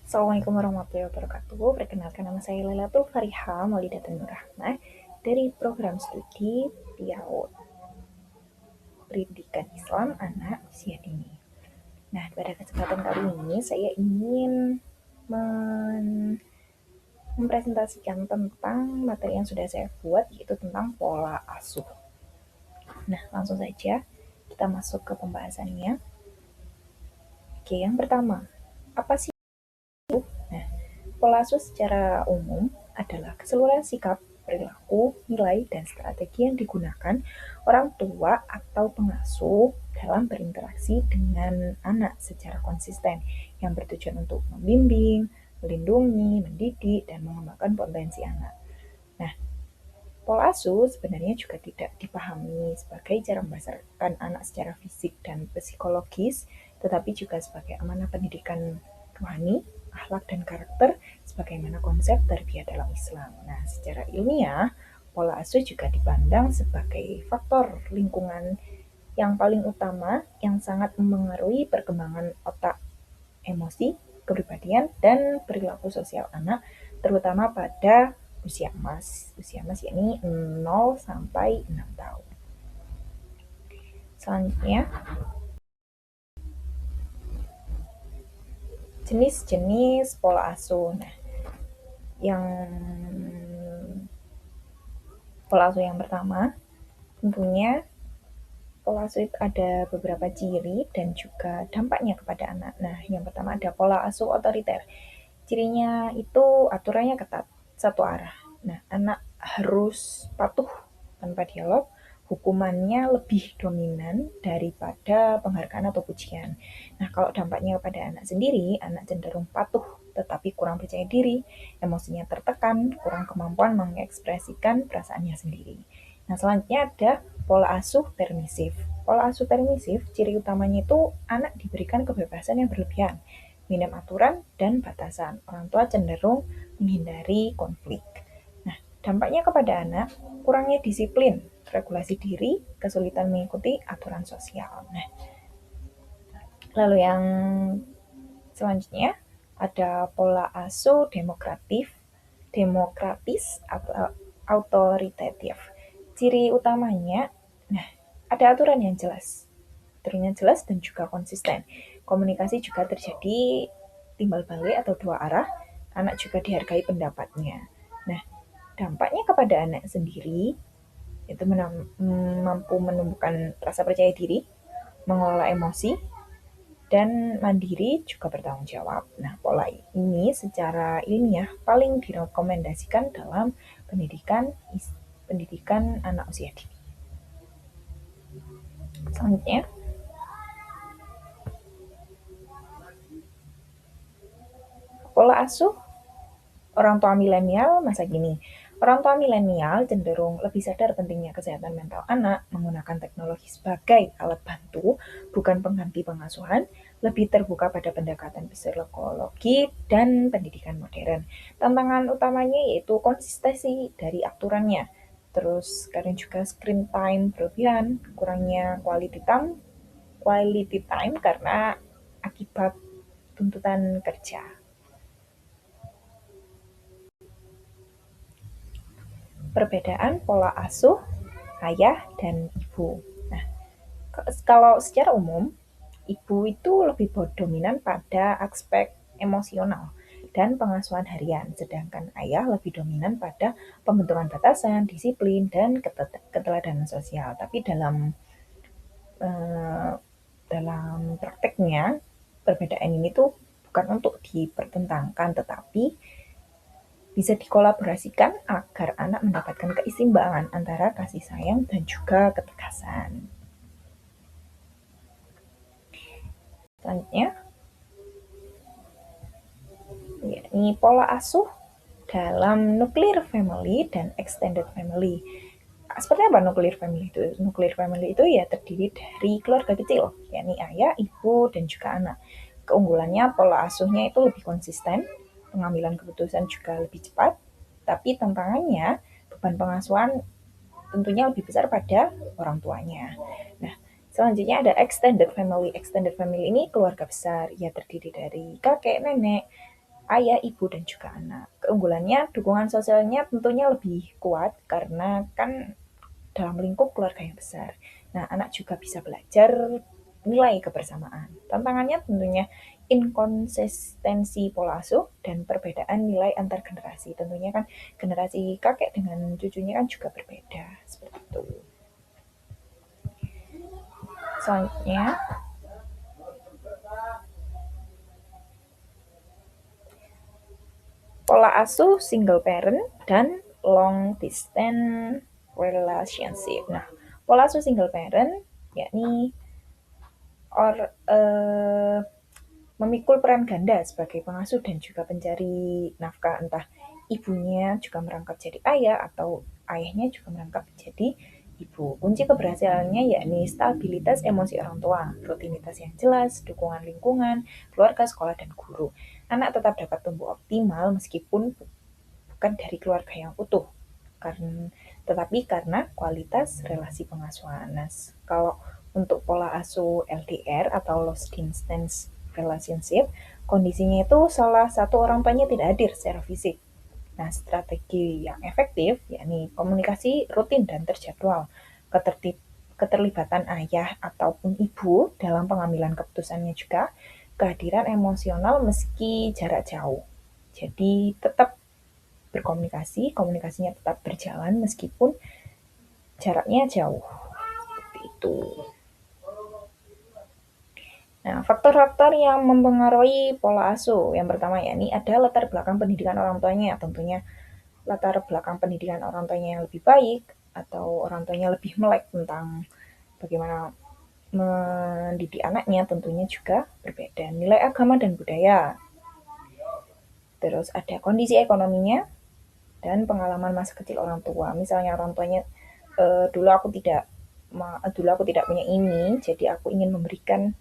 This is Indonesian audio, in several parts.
Assalamualaikum warahmatullahi wabarakatuh. Perkenalkan, nama saya Lailatul Fariha Maulidatul Nur Rahmah dari program studi PIAUD Pendidikan Islam Anak Usia Dini. Nah, pada kesempatan kali ini saya ingin mempresentasikan tentang materi yang sudah saya buat, yaitu tentang pola asuh. Nah, langsung saja kita masuk ke pembahasannya. Oke, yang pertama, apa sih? Nah, pola asuh secara umum adalah keseluruhan sikap, perilaku, nilai, dan strategi yang digunakan orang tua atau pengasuh dalam berinteraksi dengan anak secara konsisten yang bertujuan untuk membimbing, melindungi, mendidik, dan mengembangkan potensi anak. Nah, pola asuh sebenarnya juga tidak dipahami sebagai cara membesarkan anak secara fisik dan psikologis, tetapi juga sebagai amanah pendidikan rohani, akhlak, dan karakter sebagaimana konsep tarbiyah dalam Islam. Nah, secara ilmiah, pola asuh juga dipandang sebagai faktor lingkungan yang paling utama yang sangat memengaruhi perkembangan otak, emosi, kepribadian, dan perilaku sosial anak, terutama pada usia emas. Usia emas yakni 0 sampai 6 tahun. Selanjutnya, jenis-jenis pola asuh. Nah, yang pola asuh yang pertama, tentunya pola asuh itu ada beberapa ciri dan juga dampaknya kepada anak. Nah, yang pertama ada pola asuh otoriter. Cirinya itu aturannya ketat, satu arah. Nah, anak harus patuh tanpa dialog, hukumannya lebih dominan daripada penghargaan atau pujian. Nah, kalau dampaknya pada anak sendiri, anak cenderung patuh tetapi kurang percaya diri, emosinya tertekan, kurang kemampuan mengekspresikan perasaannya sendiri. Nah, selanjutnya ada pola asuh permisif. Pola asuh permisif, ciri utamanya itu anak diberikan kebebasan yang berlebihan, minim aturan dan batasan. Orang tua cenderung menghindari konflik. Nah, dampaknya kepada anak, kurangnya disiplin, regulasi diri, kesulitan mengikuti aturan sosial. Nah, lalu yang selanjutnya ada pola asuh demokratis atau autoritatif. Ciri utamanya, nah, ada aturan yang jelas. Aturannya jelas dan juga konsisten. Komunikasi juga terjadi timbal balik atau dua arah. Anak juga dihargai pendapatnya. Nah, dampaknya kepada anak sendiri itu mampu menumbuhkan rasa percaya diri, mengelola emosi, dan mandiri juga bertanggung jawab. Nah, pola ini secara ilmiah paling direkomendasikan dalam pendidikan anak usia dini. Selanjutnya, pola asuh orang tua milenial masa kini. Orang tua milenial cenderung lebih sadar pentingnya kesehatan mental anak, menggunakan teknologi sebagai alat bantu, bukan pengganti pengasuhan, lebih terbuka pada pendekatan psikologi dan pendidikan modern. Tantangan utamanya yaitu konsistensi dari aturannya, terus kadang juga screen time berlebihan, kurangnya quality time karena akibat tuntutan kerja. Perbedaan pola asuh ayah dan ibu. Nah, kalau secara umum, ibu itu lebih dominan pada aspek emosional dan pengasuhan harian, sedangkan ayah lebih dominan pada pembentukan batasan, disiplin, dan keteladanan sosial. Tapi eh, dalam prakteknya, perbedaan ini tuh bukan untuk dipertentangkan, tetapi bisa dikolaborasikan agar anak mendapatkan keseimbangan antara kasih sayang dan juga ketegasan. Selanjutnya, yakni pola asuh dalam nuclear family dan extended family. Seperti apa nuclear family itu? Nuclear family itu ya terdiri dari keluarga kecil, yakni ayah, ibu, dan juga anak. Keunggulannya pola asuhnya itu lebih konsisten, pengambilan keputusan juga lebih cepat, tapi tantangannya beban pengasuhan tentunya lebih besar pada orang tuanya. Nah, selanjutnya ada extended family. Extended family ini keluarga besar, ia terdiri dari kakek, nenek, ayah, ibu, dan juga anak. Keunggulannya, dukungan sosialnya tentunya lebih kuat karena kan dalam lingkup keluarga yang besar. Nah, anak juga bisa belajar nilai kebersamaan. Tantangannya tentunya inkonsistensi pola asuh dan perbedaan nilai antar generasi. Tentunya kan generasi kakek dengan cucunya kan juga berbeda. Seperti itu. Selanjutnya, pola asuh single parent dan long distance relationship. Nah, pola asuh single parent yakni or memikul peran ganda sebagai pengasuh dan juga pencari nafkah, entah ibunya juga merangkap jadi ayah atau ayahnya juga merangkap jadi ibu. Kunci keberhasilannya yakni stabilitas emosi orang tua, rutinitas yang jelas, dukungan lingkungan, keluarga, sekolah, dan guru. Anak tetap dapat tumbuh optimal meskipun bukan dari keluarga yang utuh. Tetapi karena kualitas relasi pengasuhan. Nah, kalau untuk pola asuh LDR atau Long Distance Relationship, kondisinya itu salah satu orang tuanya tidak hadir secara fisik. Nah, strategi yang efektif yakni komunikasi rutin dan terjadwal, keterlibatan ayah ataupun ibu dalam pengambilan keputusannya juga, kehadiran emosional meski jarak jauh. Jadi tetap berkomunikasi, komunikasinya tetap berjalan meskipun jaraknya jauh. Seperti itu. Nah, faktor-faktor yang mempengaruhi pola asuh. Yang pertama ya, ini ada latar belakang pendidikan orang tuanya. Tentunya latar belakang pendidikan orang tuanya yang lebih baik atau orang tuanya lebih melek tentang bagaimana mendidik anaknya tentunya juga berbeda. Nilai agama dan budaya. Terus ada kondisi ekonominya dan pengalaman masa kecil orang tua. Misalnya orang tuanya dulu aku tidak punya ini, jadi aku ingin memberikan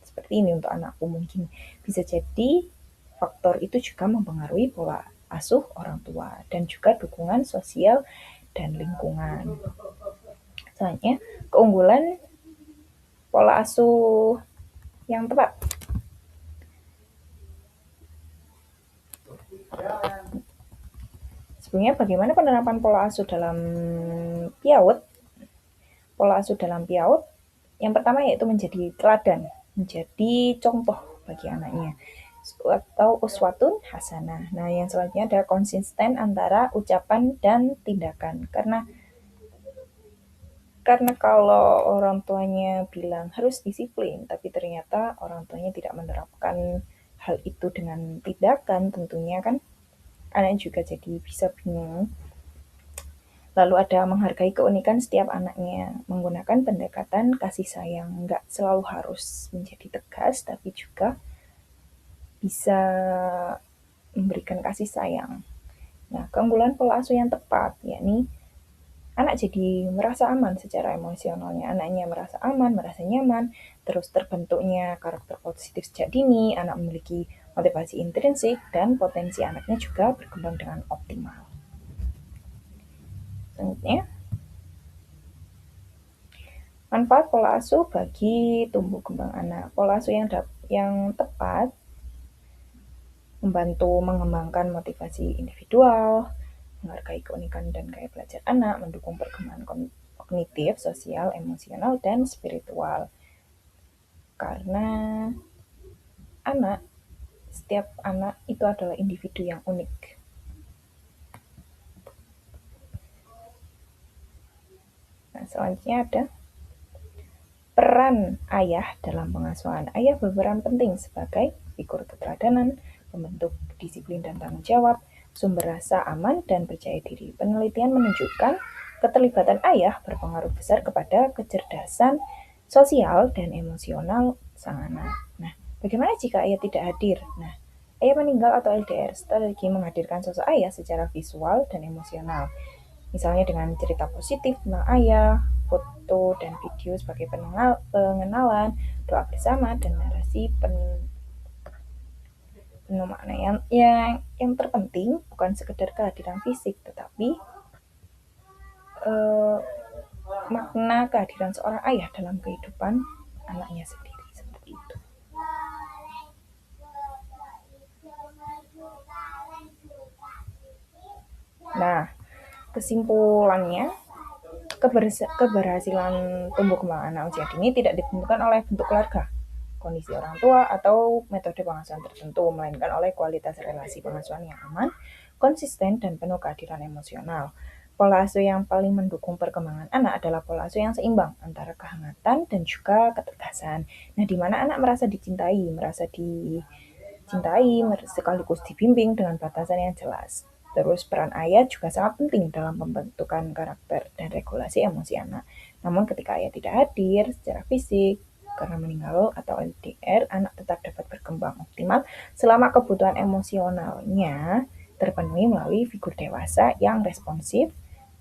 seperti ini untuk anakku. Mungkin bisa jadi faktor itu juga mempengaruhi pola asuh orang tua dan juga dukungan sosial dan lingkungan. Selanjutnya, keunggulan pola asuh yang tepat. Sebenarnya bagaimana penerapan pola asuh dalam PIAUD? Pola asuh dalam PIAUD yang pertama yaitu menjadi teladan, menjadi contoh bagi anaknya atau uswatun hasanah. Nah, yang selanjutnya ada konsisten antara ucapan dan tindakan. Karena kalau orang tuanya bilang harus disiplin, tapi ternyata orang tuanya tidak menerapkan hal itu dengan tindakan, tentunya kan anak juga jadi bisa bingung. Lalu ada menghargai keunikan setiap anaknya, menggunakan pendekatan kasih sayang, nggak selalu harus menjadi tegas, tapi juga bisa memberikan kasih sayang. Nah, keunggulan pola asuh yang tepat, yakni anak jadi merasa aman secara emosionalnya. Anaknya merasa aman, merasa nyaman, terus terbentuknya karakter positif sejak dini, anak memiliki motivasi intrinsik, dan potensi anaknya juga berkembang dengan optimal. Selanjutnya, manfaat pola asuh bagi tumbuh kembang anak. Pola asuh yang tepat membantu mengembangkan motivasi individual, menghargai keunikan dan gaya belajar anak, mendukung perkembangan kognitif, sosial, emosional, dan spiritual. Karena setiap anak itu adalah individu yang unik. Nah, selanjutnya ada peran ayah dalam pengasuhan. Ayah berperan penting sebagai figur keteladanan, pembentuk disiplin dan tanggung jawab, sumber rasa aman dan percaya diri. Penelitian menunjukkan keterlibatan ayah berpengaruh besar kepada kecerdasan sosial dan emosional sang anak. Nah, bagaimana jika ayah tidak hadir? Nah, ayah meninggal atau LDR, strategi menghadirkan sosok ayah secara visual dan emosional. Misalnya dengan cerita positif tentang ayah, foto dan video sebagai pengenalan, doa bersama, dan narasi penuh makna. Yang terpenting bukan sekedar kehadiran fisik, tetapi eh, makna kehadiran seorang ayah dalam kehidupan anaknya sendiri. Seperti itu. Nah, kesimpulannya, keberhasilan tumbuh kembang anak usia dini tidak ditentukan oleh bentuk keluarga, kondisi orang tua, atau metode pengasuhan tertentu, melainkan oleh kualitas relasi pengasuhan yang aman, konsisten, dan penuh kehadiran emosional. Pola asuh yang paling mendukung perkembangan anak adalah pola asuh yang seimbang antara kehangatan dan juga ketegasan. Nah, di mana anak merasa dicintai, sekaligus dibimbing dengan batasan yang jelas. Terus peran ayah juga sangat penting dalam pembentukan karakter dan regulasi emosi anak. Namun ketika ayah tidak hadir secara fisik karena meninggal atau LDR, anak tetap dapat berkembang optimal selama kebutuhan emosionalnya terpenuhi melalui figur dewasa yang responsif.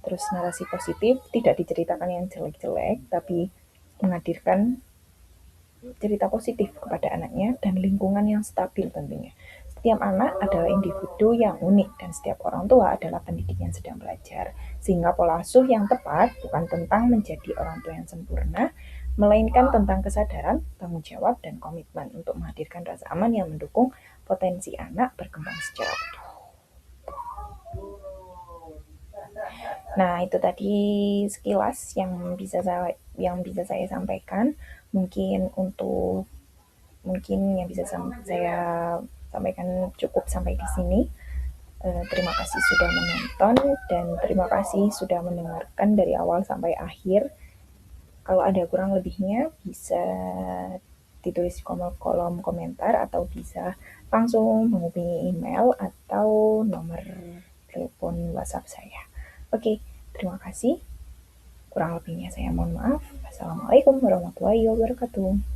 Terus narasi positif, tidak diceritakan yang jelek-jelek, tapi menghadirkan cerita positif kepada anaknya dan lingkungan yang stabil tentunya. Setiap anak adalah individu yang unik dan setiap orang tua adalah pendidik yang sedang belajar. Sehingga pola asuh yang tepat bukan tentang menjadi orang tua yang sempurna, melainkan tentang kesadaran, tanggung jawab, dan komitmen untuk menghadirkan rasa aman yang mendukung potensi anak berkembang secara utuh. Nah, itu tadi sekilas yang bisa saya sampaikan. Mungkin untuk mungkin yang bisa saya sampaikan cukup sampai di sini. Terima kasih sudah menonton dan terima kasih sudah mendengarkan dari awal sampai akhir. Kalau ada kurang lebihnya bisa ditulis di kolom komentar atau bisa langsung menghubungi email atau nomor telepon WhatsApp saya. Oke, terima kasih. Kurang lebihnya saya mohon maaf. Wassalamualaikum warahmatullahi wabarakatuh.